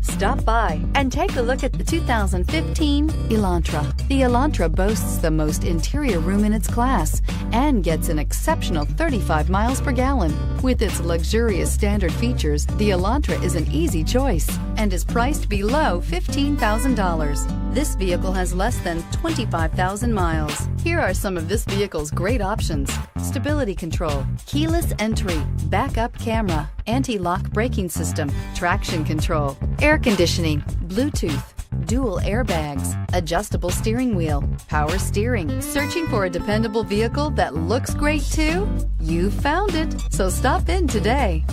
Stop by and take a look at the 2015 Elantra. The Elantra boasts the most interior room in its class and gets an exceptional 35 miles per gallon. With its luxurious standard features, the Elantra is an easy choice and is priced below $15,000. This vehicle has less than 25,000 miles. Here are some of this vehicle's great options: stability control, keyless entry, backup camera, anti-lock braking system, traction control, air conditioning, Bluetooth, dual airbags, adjustable steering wheel, power steering. Searching for a dependable vehicle that looks great too? You found it, so stop in today.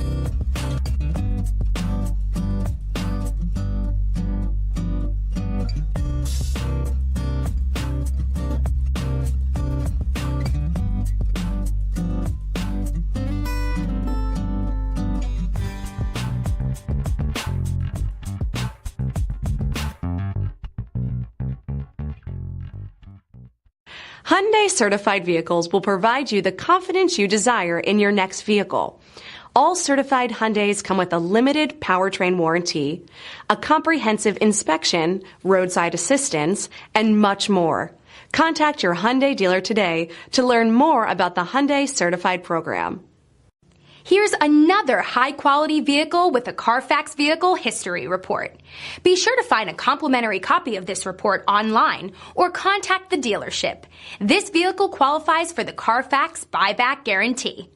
Hyundai certified vehicles will provide you the confidence you desire in your next vehicle. All certified Hyundais come with a limited powertrain warranty, a comprehensive inspection, roadside assistance, and much more. Contact your Hyundai dealer today to learn more about the Hyundai certified program. Here's another high-quality vehicle with a Carfax Vehicle History Report. Be sure to find a complimentary copy of this report online or contact the dealership. This vehicle qualifies for the Carfax Buyback Guarantee.